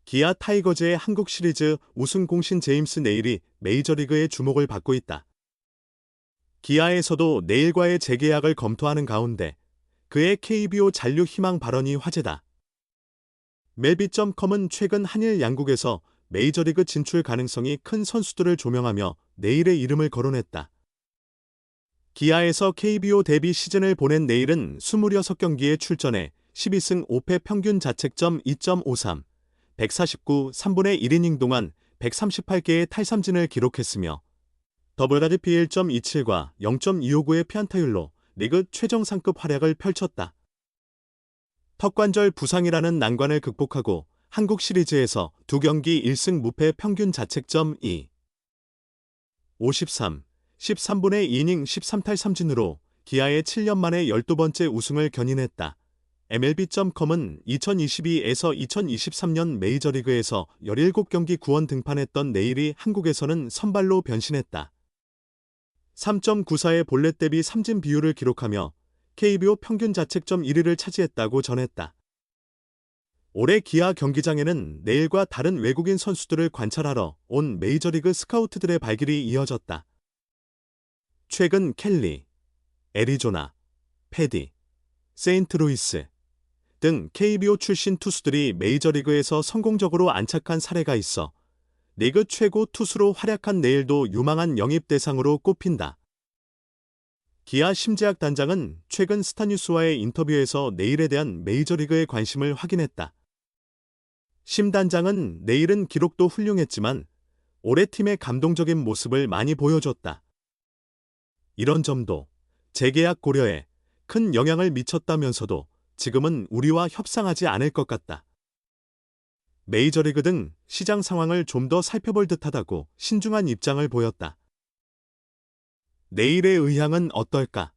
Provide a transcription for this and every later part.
기아 타이거즈의 한국 시리즈 우승 공신 제임스 네일이 메이저리그의 주목을 받고 있다. 기아에서도 네일과의 재계약을 검토하는 가운데 그의 KBO 잔류 희망 발언이 화제다. 멜비.com은 최근 한일 양국에서 메이저리그 진출 가능성이 큰 선수들을 조명하며 네일의 이름을 거론했다. 기아에서 KBO 데뷔 시즌을 보낸 네일은 26경기에 출전해 12승 5패 평균 자책점 2.53, 149 3분의 1이닝 동안 138개의 탈삼진을 기록했으며 WRP 1.27과 0.259의 피안타율로 리그 최정상급 활약을 펼쳤다. 턱관절 부상이라는 난관을 극복하고 한국 시리즈에서 2경기 1승 무패 평균 자책점 2, 53, 13분의 2이닝 13탈 삼진으로 기아의 7년 만에 12번째 우승을 견인했다. MLB.com은 2022에서 2023년 메이저리그에서 17경기 구원 등판했던 네일이 한국에서는 선발로 변신했다. 3.94의 볼넷 대비 삼진 비율을 기록하며 KBO 평균 자책점 1위를 차지했다고 전했다. 올해 기아 경기장에는 네일과 다른 외국인 선수들을 관찰하러 온 메이저리그 스카우트들의 발길이 이어졌다. 최근 켈리, 애리조나, 패디, 세인트루이스 등 KBO 출신 투수들이 메이저리그에서 성공적으로 안착한 사례가 있어 리그 최고 투수로 활약한 네일도 유망한 영입 대상으로 꼽힌다. 기아 심재학 단장은 최근 스타뉴스와의 인터뷰에서 네일에 대한 메이저리그의 관심을 확인했다. 심 단장은 네일은 기록도 훌륭했지만 올해 팀의 감동적인 모습을 많이 보여줬다. 이런 점도 재계약 고려에 큰 영향을 미쳤다면서도 지금은 우리와 협상하지 않을 것 같다. 메이저리그 등 시장 상황을 좀 더 살펴볼 듯하다고 신중한 입장을 보였다. 네일의 의향은 어떨까?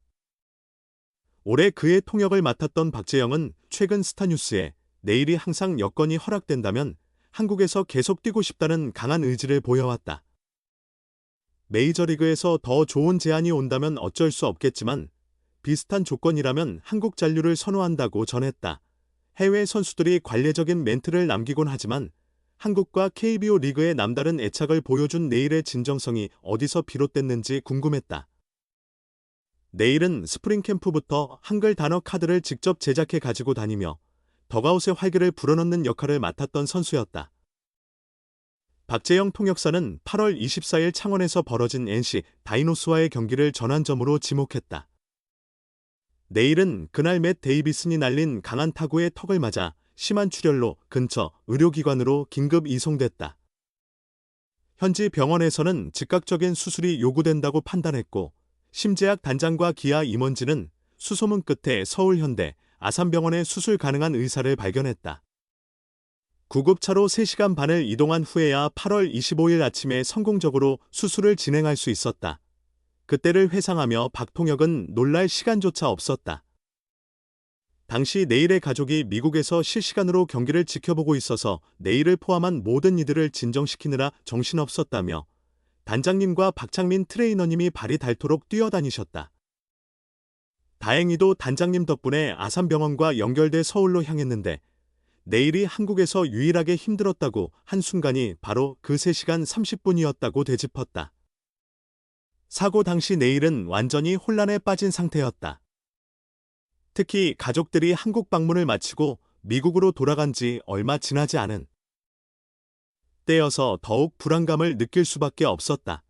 올해 그의 통역을 맡았던 박재영은 최근 스타뉴스에 네일이 항상 여건이 허락된다면 한국에서 계속 뛰고 싶다는 강한 의지를 보여왔다. 메이저리그에서 더 좋은 제안이 온다면 어쩔 수 없겠지만 비슷한 조건이라면 한국 잔류를 선호한다고 전했다. 해외 선수들이 관례적인 멘트를 남기곤 하지만 한국과 KBO 리그의 남다른 애착을 보여준 네일의 진정성이 어디서 비롯됐는지 궁금했다. 네일은 스프링 캠프부터 한글 단어 카드를 직접 제작해 가지고 다니며 덕아웃의 활기를 불어넣는 역할을 맡았던 선수였다. 박재영 통역사는 8월 24일 창원에서 벌어진 NC 다이노스와의 경기를 전환점으로 지목했다. 네일은 그날 맷 데이비슨이 날린 강한 타구의 턱을 맞아 심한 출혈로 근처 의료기관으로 긴급 이송됐다. 현지 병원에서는 즉각적인 수술이 요구된다고 판단했고 심재학 단장과 기아 임원진은 수소문 끝에 서울현대 아산병원에 수술 가능한 의사를 발견했다. 구급차로 3시간 반을 이동한 후에야 8월 25일 아침에 성공적으로 수술을 진행할 수 있었다. 그때를 회상하며 박통역은 놀랄 시간조차 없었다. 당시 네일의 가족이 미국에서 실시간으로 경기를 지켜보고 있어서 네일을 포함한 모든 이들을 진정시키느라 정신없었다며 단장님과 박창민 트레이너님이 발이 닳도록 뛰어다니셨다. 다행히도 단장님 덕분에 아산병원과 연결돼 서울로 향했는데 네일이 한국에서 유일하게 힘들었다고 한순간이 바로 그 3시간 30분이었다고 되짚었다. 사고 당시 네일은 완전히 혼란에 빠진 상태였다. 특히 가족들이 한국 방문을 마치고 미국으로 돌아간 지 얼마 지나지 않은 때여서 더욱 불안감을 느낄 수밖에 없었다.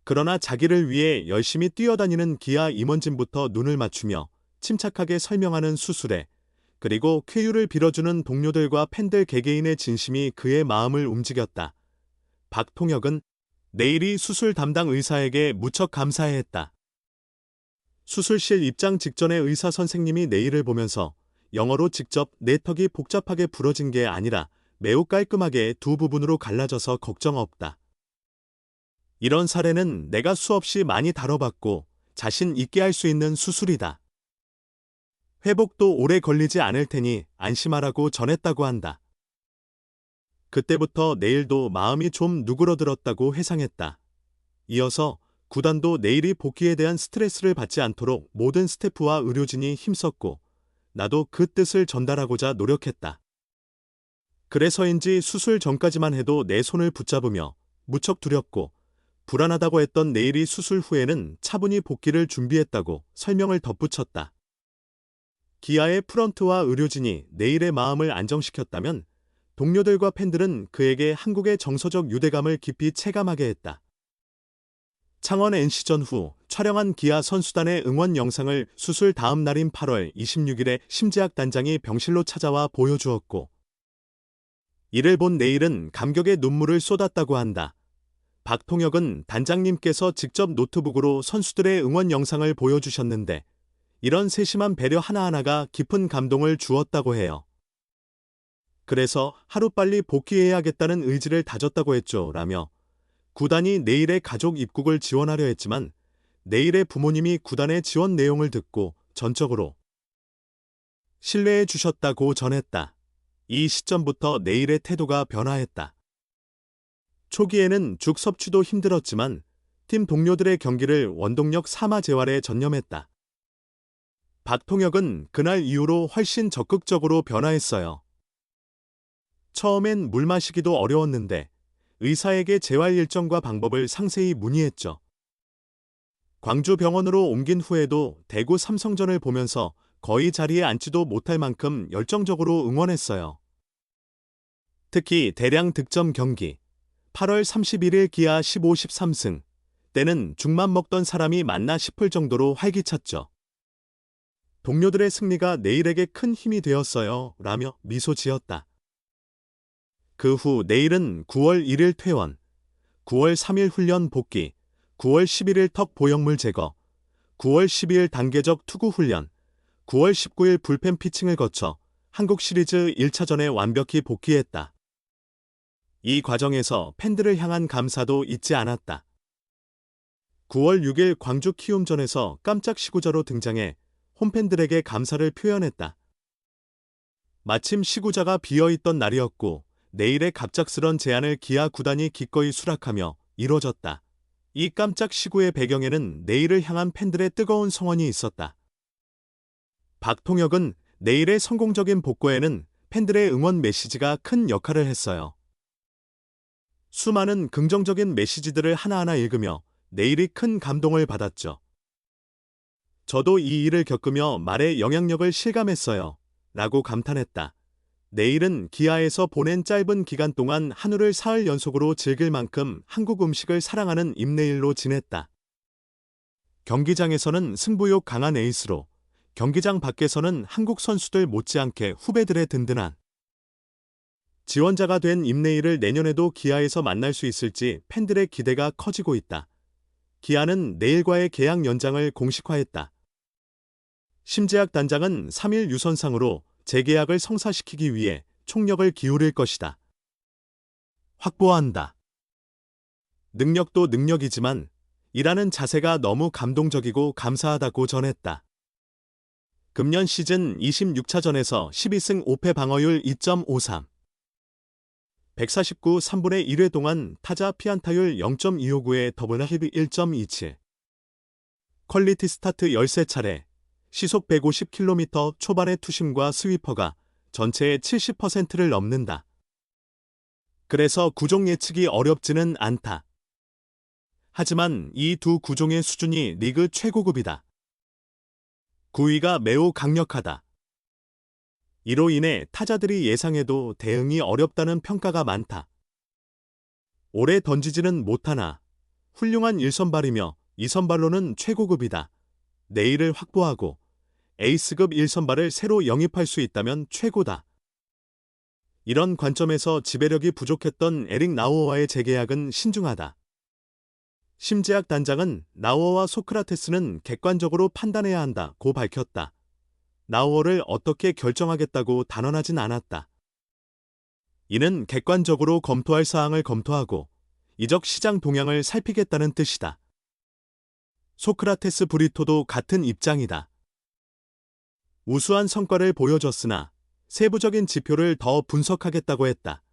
그러나 자기를 위해 열심히 뛰어다니는 기아 임원진부터 눈을 맞추며 침착하게 설명하는 수술에 그리고 쾌유를 빌어주는 동료들과 팬들 개개인의 진심이 그의 마음을 움직였다. 박통역은 네일이 수술 담당 의사에게 무척 감사해했다. 수술실 입장 직전에 의사 선생님이 네일을 보면서 영어로 직접 내 턱이 복잡하게 부러진 게 아니라 매우 깔끔하게 두 부분으로 갈라져서 걱정 없다. 이런 사례는 내가 수없이 많이 다뤄봤고 자신 있게 할 수 있는 수술이다. 회복도 오래 걸리지 않을 테니 안심하라고 전했다고 한다. 그때부터 네일도 마음이 좀 누그러들었다고 회상했다. 이어서 구단도 네일이 복귀에 대한 스트레스를 받지 않도록 모든 스태프와 의료진이 힘썼고 나도 그 뜻을 전달하고자 노력했다. 그래서인지 수술 전까지만 해도 내 손을 붙잡으며 무척 두렵고 불안하다고 했던 네일이 수술 후에는 차분히 복귀를 준비했다고 설명을 덧붙였다. 기아의 프런트와 의료진이 네일의 마음을 안정시켰다면 동료들과 팬들은 그에게 한국의 정서적 유대감을 깊이 체감하게 했다. 창원 NC전 후 촬영한 기아 선수단의 응원 영상을 수술 다음 날인 8월 26일에 심재학 단장이 병실로 찾아와 보여주었고, 이를 본 네일은 감격의 눈물을 쏟았다고 한다. 박통혁은 단장님께서 직접 노트북으로 선수들의 응원 영상을 보여주셨는데 이런 세심한 배려 하나하나가 깊은 감동을 주었다고 해요. 그래서 하루빨리 복귀해야겠다는 의지를 다졌다고 했죠. 라며 구단이 네일의 가족 입국을 지원하려 했지만 네일의 부모님이 구단의 지원 내용을 듣고 전적으로 신뢰해 주셨다고 전했다. 이 시점부터 네일의 태도가 변화했다. 초기에는 죽 섭취도 힘들었지만 팀 동료들의 경기를 원동력 삼아 재활에 전념했다. 박통혁은 그날 이후로 훨씬 적극적으로 변화했어요. 처음엔 물 마시기도 어려웠는데 의사에게 재활 일정과 방법을 상세히 문의했죠. 광주 병원으로 옮긴 후에도 대구 삼성전을 보면서 거의 자리에 앉지도 못할 만큼 열정적으로 응원했어요. 특히 대량 득점 경기 8월 31일 기아 15, 13승 때는 죽만 먹던 사람이 맞나 싶을 정도로 활기찼죠. 동료들의 승리가 네일에게 큰 힘이 되었어요. 라며 미소 지었다. 그 후 네일은 9월 1일 퇴원, 9월 3일 훈련 복귀, 9월 11일 턱 보형물 제거, 9월 12일 단계적 투구 훈련, 9월 19일 불펜 피칭을 거쳐 한국 시리즈 1차전에 완벽히 복귀했다. 이 과정에서 팬들을 향한 감사도 잊지 않았다. 9월 6일 광주 키움전에서 깜짝 시구자로 등장해 홈팬들에게 감사를 표현했다. 마침 시구자가 비어있던 날이었고 네일의 갑작스런 제안을 기아 구단이 기꺼이 수락하며 이뤄졌다. 이 깜짝 시구의 배경에는 네일을 향한 팬들의 뜨거운 성원이 있었다. 박통혁은 네일의 성공적인 복구에는 팬들의 응원 메시지가 큰 역할을 했어요. 수많은 긍정적인 메시지들을 하나하나 읽으며 네일이 큰 감동을 받았죠. 저도 이 일을 겪으며 말의 영향력을 실감했어요. 라고 감탄했다. 네일은 기아에서 보낸 짧은 기간 동안 한우를 사흘 연속으로 즐길 만큼 한국 음식을 사랑하는 임네일로 지냈다. 경기장에서는 승부욕 강한 에이스로, 경기장 밖에서는 한국 선수들 못지않게 후배들의 든든한 지원자가 된 임네일을 내년에도 기아에서 만날 수 있을지 팬들의 기대가 커지고 있다. 기아는 네일과의 계약 연장을 공식화했다. 심재학 단장은 3일 유선상으로 재계약을 성사시키기 위해 총력을 기울일 것이다. 확보한다. 능력도 능력이지만 일하는 자세가 너무 감동적이고 감사하다고 전했다. 금년 시즌 26차전에서 12승 5패 방어율 2.53, 149 3분의 1회 동안 타자 피안타율 0.259에 더블 히트 1.27, 퀄리티 스타트 13차례, 시속 150km 초반의 투심과 스위퍼가 전체의 70%를 넘는다. 그래서 구종 예측이 어렵지는 않다. 하지만 이 두 구종의 수준이 리그 최고급이다. 구위가 매우 강력하다. 이로 인해 타자들이 예상해도 대응이 어렵다는 평가가 많다. 오래 던지지는 못하나 훌륭한 1선발이며 2선발로는 최고급이다. 네일을 확보하고 에이스급 1선발을 새로 영입할 수 있다면 최고다. 이런 관점에서 지배력이 부족했던 에릭 나우어와의 재계약은 신중하다. 심재학 단장은 나우어와 소크라테스는 객관적으로 판단해야 한다고 밝혔다. 나우어를 어떻게 결정하겠다고 단언하진 않았다. 이는 객관적으로 검토할 사항을 검토하고 이적 시장 동향을 살피겠다는 뜻이다. 소크라테스 브리토도 같은 입장이다. 우수한 성과를 보여줬으나 세부적인 지표를 더 분석하겠다고 했다.